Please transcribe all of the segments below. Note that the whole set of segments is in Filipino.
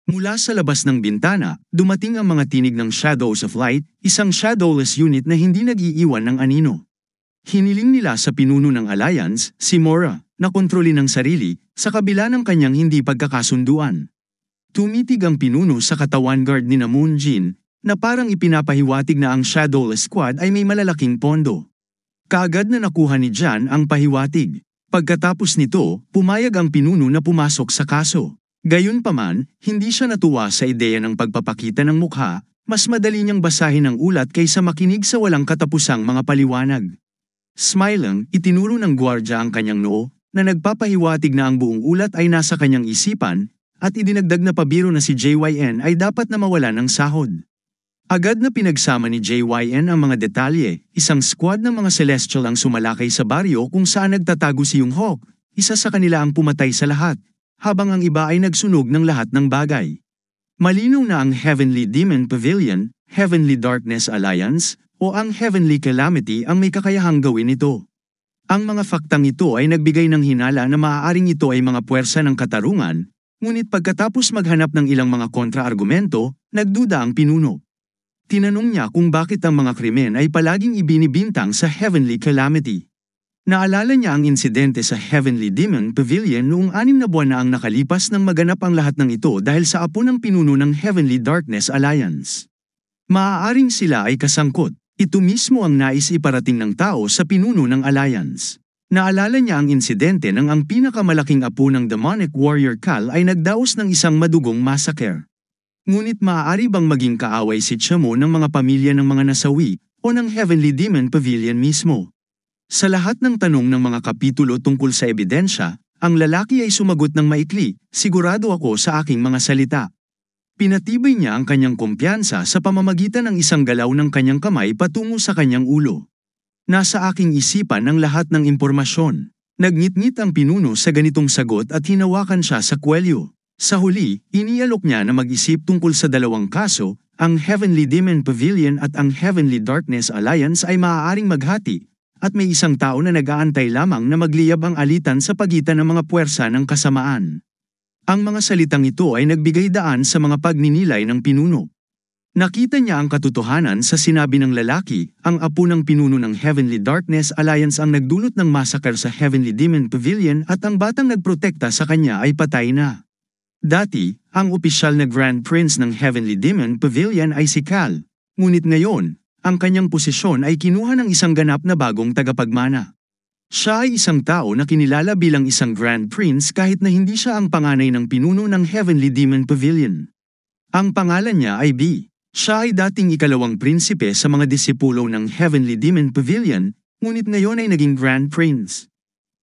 Mula sa labas ng bintana, dumating ang mga tinig ng Shadows of Light, isang shadowless unit na hindi nag-iiwan ng anino. Hiniling nila sa pinuno ng Alliance, si Mora, na kontrolin ang sarili, sa kabila ng kanyang hindi pagkakasunduan. Tumitig ang pinuno sa katawan guard ni Moon Jin, na parang ipinapahiwatig na ang Shadowless Squad ay may malalaking pondo. Kaagad na nakuha ni Jan ang pahiwatig. Pagkatapos nito, pumayag ang pinuno na pumasok sa kaso. Gayunpaman, hindi siya natuwa sa ideya ng pagpapakita ng mukha, mas madali niyang basahin ang ulat kaysa makinig sa walang katapusang mga paliwanag. Smiling, itinuro ng gwardya ang kanyang noo, na nagpapahiwatig na ang buong ulat ay nasa kanyang isipan, at idinagdag na pabiro na si JYN ay dapat na mawala ng sahod. Agad na pinagsama ni JYN ang mga detalye, isang squad ng mga Celestial ang sumalakay sa baryo kung saan nagtatago si Yung Hawk, isa sa kanila ang pumatay sa lahat, habang ang iba ay nagsunog ng lahat ng bagay. Malinaw na ang Heavenly Demon Pavilion, Heavenly Darkness Alliance, o ang Heavenly Calamity ang may kakayahang gawin ito. Ang mga faktang ito ay nagbigay ng hinala na maaaring ito ay mga puwersa ng katarungan, ngunit pagkatapos maghanap ng ilang mga kontra-argumento, nagduda ang pinuno. Tinanong niya kung bakit ang mga krimen ay palaging ibinibintang sa Heavenly Calamity. Naalala niya ang insidente sa Heavenly Demon Pavilion noong 6 na buwan na ang nakalipas nang maganap ang lahat ng ito dahil sa apo ng pinuno ng Heavenly Darkness Alliance. Maaaring sila ay kasangkot. Ito mismo ang nais iparating ng tao sa pinuno ng Alliance. Naalala niya ang insidente nang ang pinakamalaking apo ng Demonic Warrior Cal ay nagdaos ng isang madugong massacre. Ngunit maaari bang maging kaaway si Chamo ng mga pamilya ng mga nasawi o ng Heavenly Demon Pavilion mismo? Sa lahat ng tanong ng mga kapitulo tungkol sa ebidensya, ang lalaki ay sumagot ng maikli, sigurado ako sa aking mga salita. Pinatibay niya ang kanyang kumpiyansa sa pamamagitan ng isang galaw ng kanyang kamay patungo sa kanyang ulo. Nasa aking isipan ang lahat ng impormasyon. Nagngit-ngit ang pinuno sa ganitong sagot at hinawakan siya sa kwelyo. Sa huli, inialok niya na mag-isip tungkol sa dalawang kaso, ang Heavenly Demon Pavilion at ang Heavenly Darkness Alliance ay maaaring maghati, at may isang tao na nag-aantay lamang na magliyab ang alitan sa pagitan ng mga puwersa ng kasamaan. Ang mga salitang ito ay nagbigay daan sa mga pagninilay ng pinuno. Nakita niya ang katotohanan sa sinabi ng lalaki, ang apo ng pinuno ng Heavenly Darkness Alliance ang nagdulot ng massacre sa Heavenly Demon Pavilion at ang batang nagprotekta sa kanya ay patay na. Dati, ang opisyal na Grand Prince ng Heavenly Demon Pavilion ay si Cal, ngunit ngayon, ang kanyang posisyon ay kinuha ng isang ganap na bagong tagapagmana. Siya ay isang tao na kinilala bilang isang Grand Prince kahit na hindi siya ang panganay ng pinuno ng Heavenly Demon Pavilion. Ang pangalan niya ay B. Siya ay dating ikalawang prinsipe sa mga disipulo ng Heavenly Demon Pavilion, ngunit ngayon ay naging Grand Prince.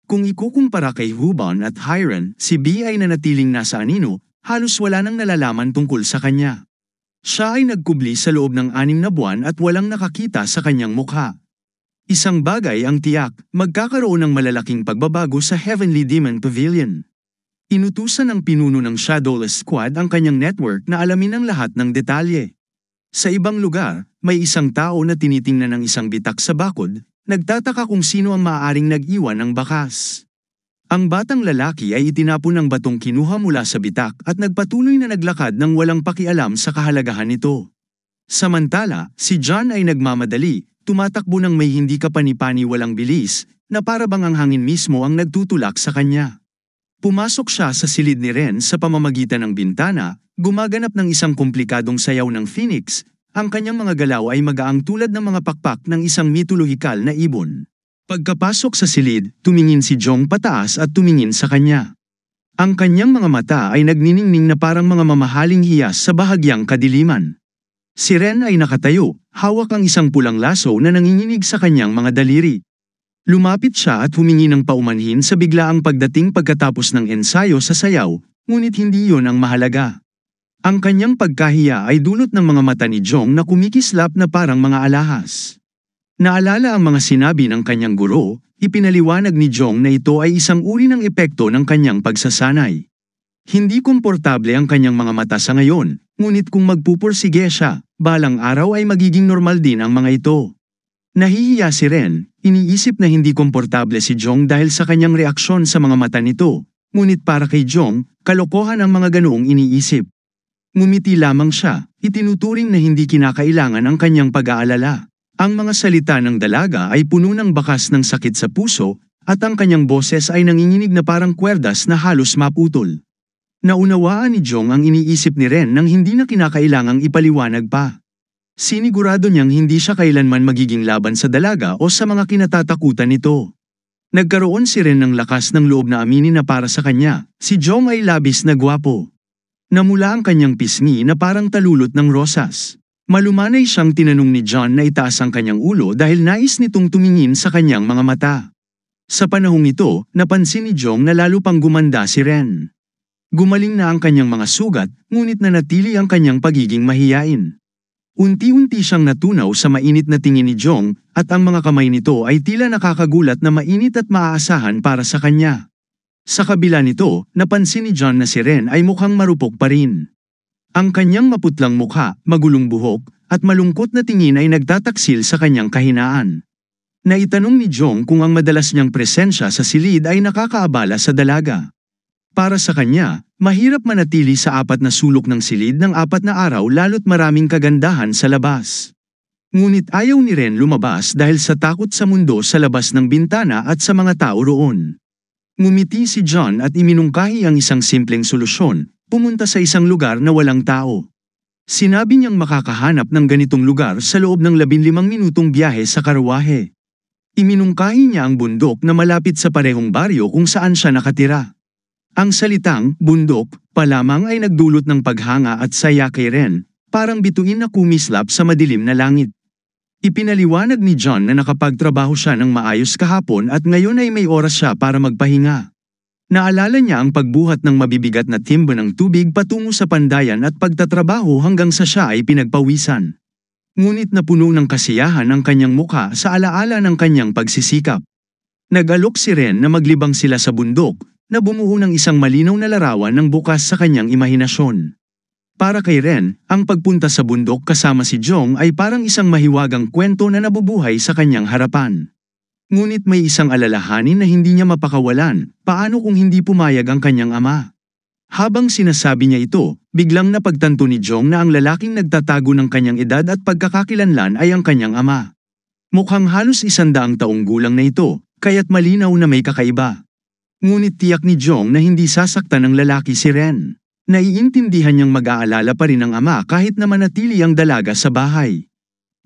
Kung ikukumpara kay Huban at Hiron, si B ay nanatiling nasa anino, halos wala nang nalalaman tungkol sa kanya. Siya ay nagkubli sa loob ng 6 na buwan at walang nakakita sa kanyang mukha. Isang bagay ang tiyak, magkakaroon ng malalaking pagbabago sa Heavenly Demon Pavilion. Inutusan ng pinuno ng Shadowless Squad ang kanyang network na alamin ang lahat ng detalye. Sa ibang lugar, may isang tao na tinitingnan ng isang bitak sa bakod, nagtataka kung sino ang maaaring nag-iwan ng bakas. Ang batang lalaki ay itinapon ng batong kinuha mula sa bitak at nagpatuloy na naglakad ng walang pakialam sa kahalagahan nito. Samantala, si John ay nagmamadali, tumatakbo ng may hindi kapani-pani walang bilis, na para bang ang hangin mismo ang nagtutulak sa kanya. Pumasok siya sa silid ni Ren sa pamamagitan ng bintana, gumaganap ng isang komplikadong sayaw ng Phoenix. Ang kanyang mga galaw ay magaang tulad ng mga pakpak ng isang mitolohikal na ibon. Pagkapasok sa silid, tumingin si Jong pataas at tumingin sa kanya. Ang kanyang mga mata ay nagniningning na parang mga mamahaling hiyas sa bahagyang kadiliman. Si Ren ay nakatayo, hawak ang isang pulang laso na nanginginig sa kanyang mga daliri. Lumapit siya at humingi ng paumanhin sa biglaang pagdating pagkatapos ng ensayo sa sayaw, ngunit hindi yon ang mahalaga. Ang kanyang pagkahiya ay dulot ng mga mata ni Jong na kumikislap na parang mga alahas. Naalala ang mga sinabi ng kanyang guro, ipinaliwanag ni Jong na ito ay isang uri ng epekto ng kanyang pagsasanay. Hindi komportable ang kanyang mga mata sa ngayon, ngunit kung magpupursige siya, balang araw ay magiging normal din ang mga ito. Nahihiya si Ren, iniisip na hindi komportable si Jong dahil sa kanyang reaksyon sa mga mata nito, ngunit para kay Jong, kalokohan ang mga ganoong iniisip. Ngumiti lamang siya, itinuturing na hindi kinakailangan ang kanyang pag-aalala. Ang mga salita ng dalaga ay puno ng bakas ng sakit sa puso, at ang kanyang boses ay nanginginig na parang kwerdas na halos maputol. Naunawaan ni Jong ang iniisip ni Ren nang hindi na kinakailangang ipaliwanag pa. Sinigurado niyang hindi siya kailanman magiging laban sa dalaga o sa mga kinatatakutan nito. Nagkaroon si Ren ng lakas ng loob na aminin na para sa kanya, si Jong ay labis na gwapo. Namula ang kanyang pisngi na parang talulot ng rosas. Malumanay siyang tinanong ni John na itaas ang kanyang ulo dahil nais nitong tumingin sa kanyang mga mata. Sa panahong ito, napansin ni Jong na lalo pang gumanda si Ren. Gumaling na ang kanyang mga sugat, ngunit nanatili ang kanyang pagiging mahiyain. Unti-unti siyang natunaw sa mainit na tingin ni Jong, at ang mga kamay nito ay tila nakakagulat na mainit at maaasahan para sa kanya. Sa kabila nito, napansin ni John na si Ren ay mukhang marupok pa rin. Ang kanyang maputlang mukha, magulong buhok, at malungkot na tingin ay nagtataksil sa kanyang kahinaan. Naitanong ni Jong kung ang madalas niyang presensya sa silid ay nakakaabala sa dalaga. Para sa kanya, mahirap manatili sa apat na sulok ng silid ng 4 na araw lalo't maraming kagandahan sa labas. Ngunit ayaw ni Ren lumabas dahil sa takot sa mundo sa labas ng bintana at sa mga tao roon. Ngumiti si John at iminungkahi ang isang simpleng solusyon, pumunta sa isang lugar na walang tao. Sinabi niyang makakahanap ng ganitong lugar sa loob ng 15 minutong biyahe sa karwahe. Iminungkahi niya ang bundok na malapit sa parehong baryo kung saan siya nakatira. Ang salitang bundok pa lamang ay nagdulot ng paghanga at saya kay Ren, parang bituin na kumislap sa madilim na langit. Ipinaliwanag ni John na nakapagtrabaho siya ng maayos kahapon at ngayon ay may oras siya para magpahinga. Naalala niya ang pagbuhat ng mabibigat na timba ng tubig patungo sa pandayan at pagtatrabaho hanggang sa siya ay pinagpawisan. Ngunit napuno ng kasiyahan ang kanyang mukha sa alaala ng kanyang pagsisikap. Nag-alok si Ren na maglibang sila sa bundok, na bumuo ng isang malinaw na larawan ng bukas sa kanyang imahinasyon. Para kay Ren, ang pagpunta sa bundok kasama si Jong ay parang isang mahiwagang kwento na nabubuhay sa kanyang harapan. Ngunit may isang alalahanin na hindi niya mapakawalan, paano kung hindi pumayag ang kanyang ama? Habang sinasabi niya ito, biglang napagtanto ni Jong na ang lalaking nagtatago ng kanyang edad at pagkakakilanlan ay ang kanyang ama. Mukhang halos 100 taong gulang na ito, kaya't malinaw na may kakaiba. Ngunit tiyak ni Jong na hindi sasaktan ng lalaki si Ren. Naiintindihan niyang mag-aalala pa rin ang ama kahit na manatili ang dalaga sa bahay.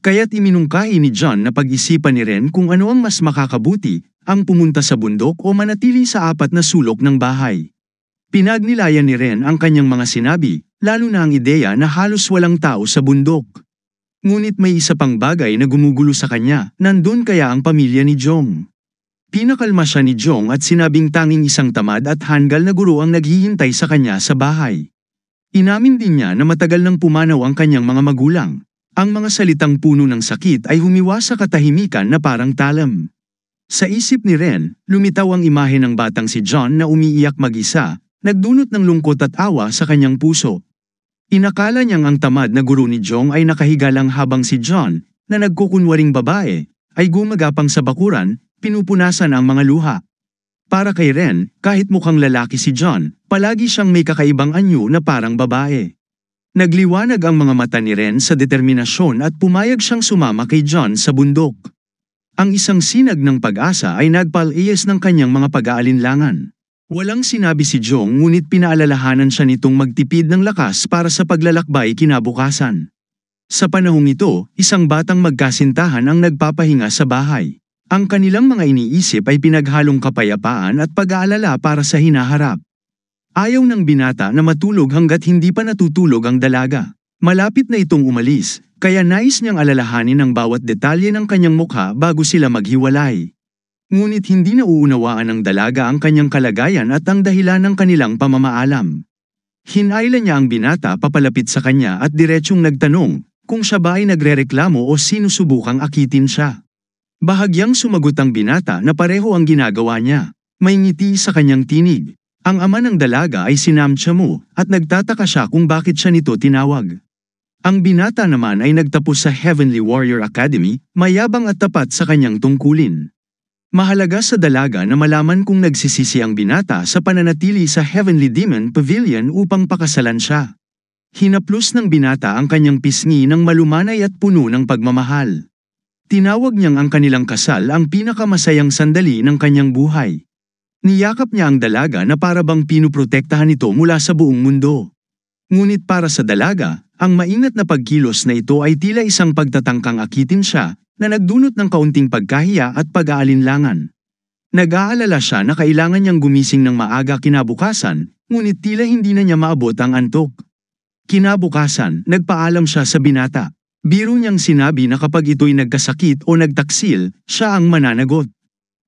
Kaya't iminungkahi ni John na pag-isipan ni Ren kung ano ang mas makakabuti, ang pumunta sa bundok o manatili sa 4 na sulok ng bahay. Pinagnilayan ni Ren ang kanyang mga sinabi, lalo na ang ideya na halos walang tao sa bundok. Ngunit may isa pang bagay na gumugulo sa kanya, nandun kaya ang pamilya ni Jong. Pinakalma siya ni Jong at sinabing tanging isang tamad at hanggal na guro ang naghihintay sa kanya sa bahay. Inamin din niya na matagal nang pumanaw ang kanyang mga magulang. Ang mga salitang puno ng sakit ay humiwa sa katahimikan na parang talam. Sa isip ni Ren, lumitaw ang imahe ng batang si John na umiiyak mag-isa, nagdulot ng lungkot at awa sa kanyang puso. Inakala niyang ang tamad na guro ni Jong ay nakahiga lang habang si John, na nagkukunwaring babae, ay gumagapang sa bakuran, pinupunasan ang mga luha. Para kay Ren, kahit mukhang lalaki si John, palagi siyang may kakaibang anyo na parang babae. Nagliwanag ang mga mata ni Ren sa determinasyon at pumayag siyang sumama kay John sa bundok. Ang isang sinag ng pag-asa ay nagpalaiyas ng kanyang mga pag-aalinlangan. Walang sinabi si Jong ngunit pinaalalahanan siya nitong magtipid ng lakas para sa paglalakbay kinabukasan. Sa panahong ito, isang batang magkasintahan ang nagpapahinga sa bahay. Ang kanilang mga iniisip ay pinaghalong kapayapaan at pag-aalala para sa hinaharap. Ayaw ng binata na matulog hanggat hindi pa natutulog ang dalaga. Malapit na itong umalis, kaya nais niyang alalahanin ang bawat detalye ng kanyang mukha bago sila maghiwalay. Ngunit hindi nauunawaan ng dalaga ang kanyang kalagayan at ang dahilan ng kanilang pamamaalam. Hinayla niya ang binata papalapit sa kanya at diretsyong nagtanong kung siya ba ay nagrereklamo o sinusubukang akitin siya. Bahagyang sumagot ang binata na pareho ang ginagawa niya. May ngiti sa kanyang tinig. Ang ama ng dalaga ay si Namcha Mu at nagtataka siya kung bakit siya nito tinawag. Ang binata naman ay nagtapos sa Heavenly Warrior Academy, mayabang at tapat sa kanyang tungkulin. Mahalaga sa dalaga na malaman kung nagsisisi ang binata sa pananatili sa Heavenly Demon Pavilion upang pakasalan siya. Hinaplos ng binata ang kanyang pisngi ng malumanay at puno ng pagmamahal. Tinawag niyang ang kanilang kasal ang pinakamasayang sandali ng kanyang buhay. Niyakap niya ang dalaga na parabang pinuprotektahan ito mula sa buong mundo. Ngunit para sa dalaga, ang maingat na pagkilos na ito ay tila isang pagtatangkang akitin siya na nagdulot ng kaunting pagkahiya at pag-aalinlangan. Nag-aalala siya na kailangan niyang gumising ng maaga kinabukasan, ngunit tila hindi na niya maabot ang antok. Kinabukasan, nagpaalam siya sa binata. Biro niyang sinabi na kapag ito'y nagkasakit o nagtaksil, siya ang mananagot.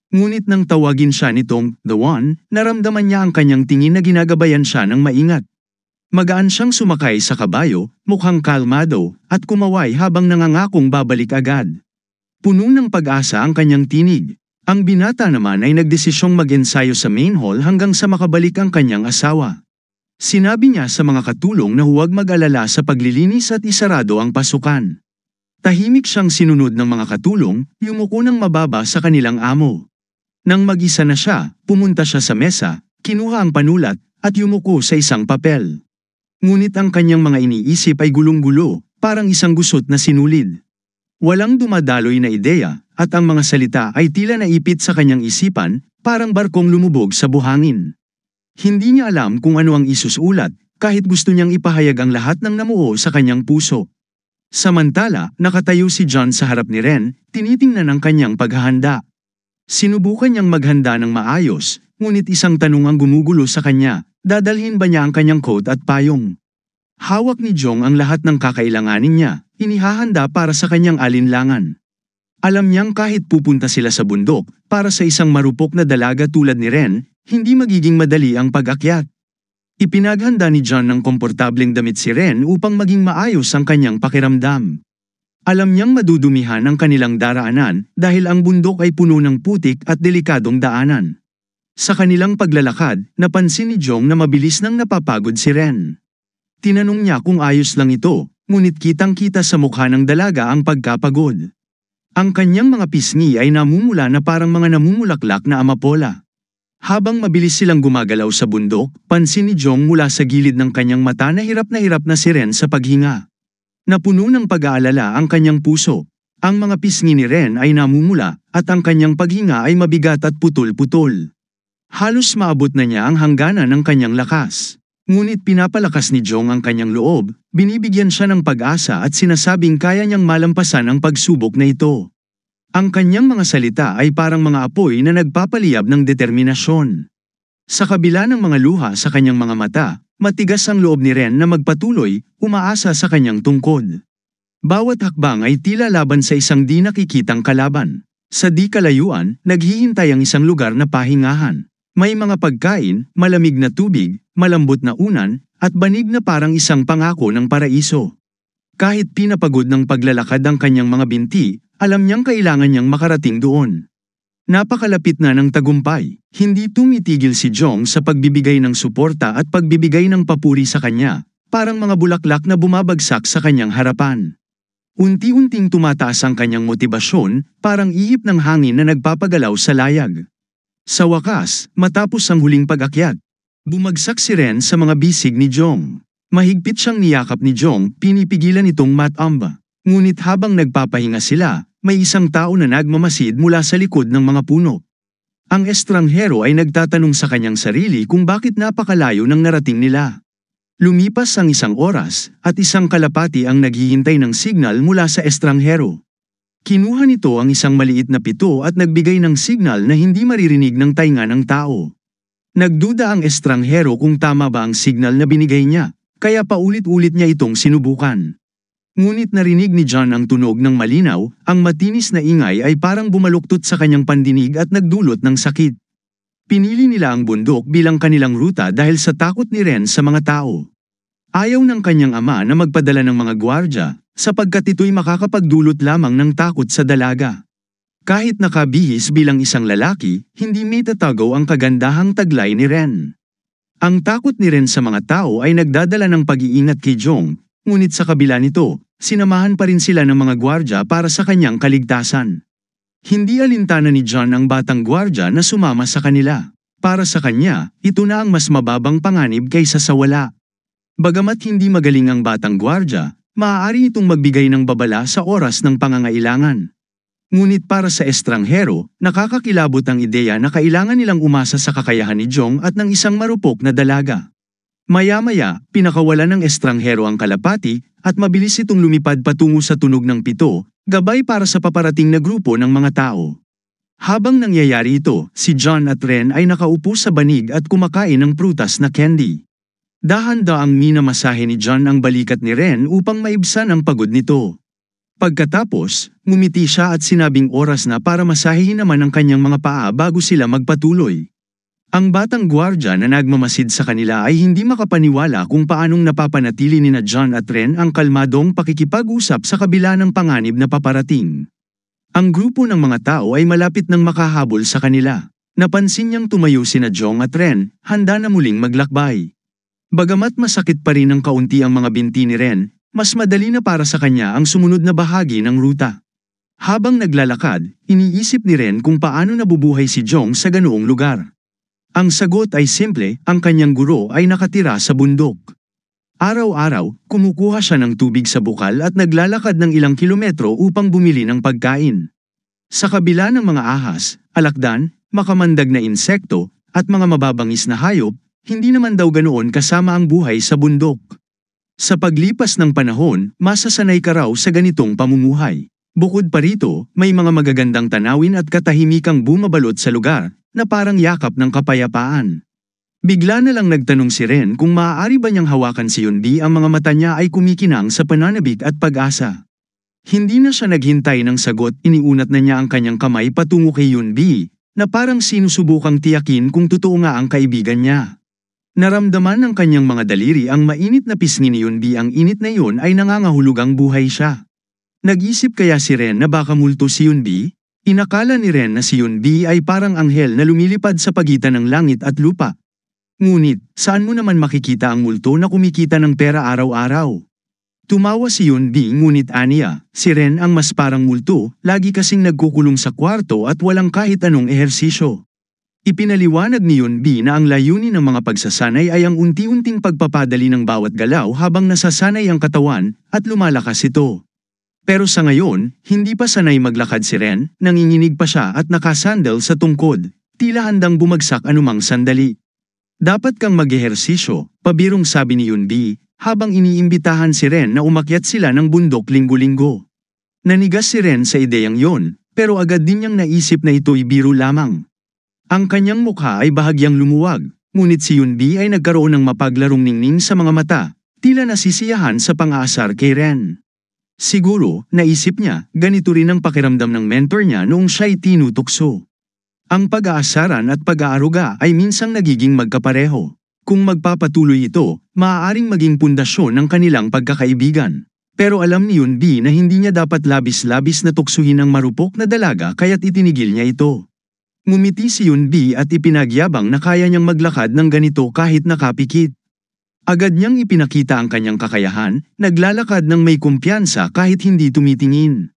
Ngunit nang tawagin siya nitong The One, naramdaman niya ang kanyang tingin na ginagabayan siya ng maingat. Magaan siyang sumakay sa kabayo, mukhang kalmado, at kumaway habang nangangakong babalik agad. Puno ng pag-asa ang kanyang tinig. Ang binata naman ay nagdesisyong mag-ensayo sa main hall hanggang sa makabalik ang kanyang asawa. Sinabi niya sa mga katulong na huwag mag-alala sa paglilinis at isarado ang pasukan. Tahimik siyang sinunod ng mga katulong, yumuko ng mababa sa kanilang amo. Nang mag-isa na siya, pumunta siya sa mesa, kinuha ang panulat, at yumuko sa isang papel. Ngunit ang kanyang mga iniisip ay gulong-gulo, parang isang gusot na sinulid. Walang dumadaloy na ideya, at ang mga salita ay tila naipit sa kanyang isipan, parang barkong lumubog sa buhangin. Hindi niya alam kung ano ang isusulat, kahit gusto niyang ipahayag ang lahat ng namuo sa kanyang puso. Samantala, nakatayo si John sa harap ni Ren, tinitingnan ang kanyang paghahanda. Sinubukan niyang maghanda ng maayos, ngunit isang tanong ang gumugulo sa kanya, dadalhin ba niya ang kanyang coat at payong? Hawak ni Jong ang lahat ng kakailanganin niya, inihahanda para sa kanyang alinlangan. Alam niyang kahit pupunta sila sa bundok, para sa isang marupok na dalaga tulad ni Ren, hindi magiging madali ang pag-akyat. Ipinaghanda ni John ng komportableng damit si Ren upang maging maayos ang kanyang pakiramdam. Alam niyang madudumihan ang kanilang daraanan dahil ang bundok ay puno ng putik at delikadong daanan. Sa kanilang paglalakad, napansin ni Jong na mabilis nang napapagod si Ren. Tinanong niya kung ayos lang ito, ngunit kitang-kita sa mukha ng dalaga ang pagkapagod. Ang kanyang mga pisngi ay namumula na parang mga namumulaklak na amapola. Habang mabilis silang gumagalaw sa bundok, pansin ni Jong mula sa gilid ng kanyang mata na hirap na si Ren sa paghinga. Napuno ng pag-aalala ang kanyang puso. Ang mga pisngi ni Ren ay namumula, at ang kanyang paghinga ay mabigat at putol-putol. Halos maabot na niya ang hangganan ng kanyang lakas. Ngunit pinapalakas ni Jong ang kanyang loob, binibigyan siya ng pag-asa at sinasabing kaya niyang malampasan ang pagsubok na ito. Ang kanyang mga salita ay parang mga apoy na nagpapaliyab ng determinasyon. Sa kabila ng mga luha sa kanyang mga mata, matigas ang loob ni Ren na magpatuloy, umaasa sa kanyang tungkod. Bawat hakbang ay tila laban sa isang di nakikitang kalaban. Sa di kalayuan, naghihintay ang isang lugar na pahingahan. May mga pagkain, malamig na tubig, malambot na unan, at banig na parang isang pangako ng paraiso. Kahit pinapagod ng paglalakad ang kanyang mga binti, alam niyang kailangan niyang makarating doon. Napakalapit na ng tagumpay, hindi tumitigil si Jong sa pagbibigay ng suporta at pagbibigay ng papuri sa kanya, parang mga bulaklak na bumabagsak sa kanyang harapan. Unti-unting tumataas ang kanyang motibasyon, parang ihip ng hangin na nagpapagalaw sa layag. Sa wakas, matapos ang huling pag-akyat, bumagsak si Ren sa mga bisig ni Jong. Mahigpit siyang niyakap ni Jong, pinipigilan itong matamba. Ngunit habang nagpapahinga sila, may isang tao na nagmamasid mula sa likod ng mga puno. Ang estranghero ay nagtatanong sa kanyang sarili kung bakit napakalayo ng narating nila. Lumipas ang isang oras, at isang kalapati ang naghihintay ng signal mula sa estranghero. Kinuha nito ang isang maliit na pito at nagbigay ng signal na hindi maririnig ng tainga ng tao. Nagduda ang estranghero kung tama ba ang signal na binigay niya, kaya paulit-ulit niya itong sinubukan. Ngunit narinig ni John ang tunog ng malinaw, ang matinis na ingay ay parang bumaluktot sa kanyang pandinig at nagdulot ng sakit. Pinili nila ang bundok bilang kanilang ruta dahil sa takot ni Ren sa mga tao. Ayaw ng kanyang ama na magpadala ng mga gwardya, sapagkat ito'y makakapagdulot lamang ng takot sa dalaga. Kahit nakabihis bilang isang lalaki, hindi may tatago ang kagandahang taglay ni Ren. Ang takot ni Ren sa mga tao ay nagdadala ng pag-iingat kay Jong, ngunit sa kabila nito, sinamahan pa rin sila ng mga gwardya para sa kanyang kaligtasan. Hindi alintana ni John ang batang gwardya na sumama sa kanila. Para sa kanya, ito na ang mas mababang panganib kaysa sa wala. Bagamat hindi magaling ang batang gwardya, maaari itong magbigay ng babala sa oras ng pangangailangan. Ngunit para sa estranghero, nakakakilabot ang ideya na kailangan nilang umasa sa kakayahan ni Jong at ng isang marupok na dalaga. Maya-maya, pinakawalan ng estranghero ang kalapati at mabilis itong lumipad patungo sa tunog ng pito, gabay para sa paparating na grupo ng mga tao. Habang nangyayari ito, si John at Ren ay nakaupo sa banig at kumakain ng prutas na candy. Dahan-daang minamasahe ni John ang balikat ni Ren upang maibsan ang pagod nito. Pagkatapos, ngumiti siya at sinabing oras na para masahihin naman ang kanyang mga paa bago sila magpatuloy. Ang batang gwardya na nagmamasid sa kanila ay hindi makapaniwala kung paanong napapanatili nina John at Ren ang kalmadong pakikipag-usap sa kabila ng panganib na paparating. Ang grupo ng mga tao ay malapit nang makahabol sa kanila. Napansin niyang tumayo sina Jong at Ren, handa na muling maglakbay. Bagamat masakit pa rin ng kaunti ang mga binti ni Ren, mas madali na para sa kanya ang sumunod na bahagi ng ruta. Habang naglalakad, iniisip ni Ren kung paano nabubuhay si Jong sa ganoong lugar. Ang sagot ay simple, ang kanyang guro ay nakatira sa bundok. Araw-araw, kumukuha siya ng tubig sa bukal at naglalakad ng ilang kilometro upang bumili ng pagkain. Sa kabila ng mga ahas, alakdan, makamandag na insekto, at mga mababangis na hayop, hindi naman daw ganoon kasama ang buhay sa bundok. Sa paglipas ng panahon, masasanay ka raw sa ganitong pamumuhay. Bukod pa rito, may mga magagandang tanawin at katahimikang bumabalot sa lugar, na parang yakap ng kapayapaan. Bigla na lang nagtanong si Ren kung maaari ba niyang hawakan si Yunbi, ang mga mata niya ay kumikinang sa pananabik at pag-asa. Hindi na siya naghintay ng sagot, iniunat na niya ang kanyang kamay patungo kay Yunbi, na parang sinusubukang tiyakin kung totoo nga ang kaibigan niya. Naramdaman ng kanyang mga daliri ang mainit na pisngi ni Yunbi, ang init na iyon ay nangangahulugang buhay siya. Nag-isip kaya si Ren na baka multo si Yunbi? Inakala ni Ren na si Yunbi ay parang anghel na lumilipad sa pagitan ng langit at lupa. Ngunit, saan mo naman makikita ang multo na kumikita ng pera araw-araw? Tumawa si Yunbi, ngunit aniya, si Ren ang mas parang multo, lagi kasing nagkukulong sa kwarto at walang kahit anong ehersisyo. Ipinaliwanag ni Yunbi na ang layunin ng mga pagsasanay ay ang unti-unting pagpapadali ng bawat galaw habang nasasanay ang katawan at lumalakas ito. Pero sa ngayon, hindi pa sanay maglakad si Ren, nanginginig pa siya at nakasandal sa tungkod, tila handang bumagsak anumang sandali. Dapat kang mag-ehersisyo, pabirong sabi ni Yunbi, habang iniimbitahan si Ren na umakyat sila ng bundok linggo-linggo. Nanigas si Ren sa ideyang yon, pero agad din niyang naisip na ito'y biro lamang. Ang kanyang mukha ay bahagyang lumuwag, ngunit si Yunbi ay nagkaroon ng mapaglarong ningning sa mga mata, tila nasisiyahan sa pang-aasar kay Ren. Siguro, naisip niya, ganito rin ang pakiramdam ng mentor niya noong siya'y tinutukso. Ang pag-aasaran at pag-aaruga ay minsang nagiging magkapareho. Kung magpapatuloy ito, maaaring maging pundasyon ng kanilang pagkakaibigan. Pero alam ni Yunbi na hindi niya dapat labis-labis na tuksuhin ang marupok na dalaga kaya't itinigil niya ito. Ngumiti si Yunbi at ipinagyabang na kaya niyang maglakad ng ganito kahit nakapikit. Agad niyang ipinakita ang kanyang kakayahan, naglalakad ng may kumpiyansa kahit hindi tumitingin.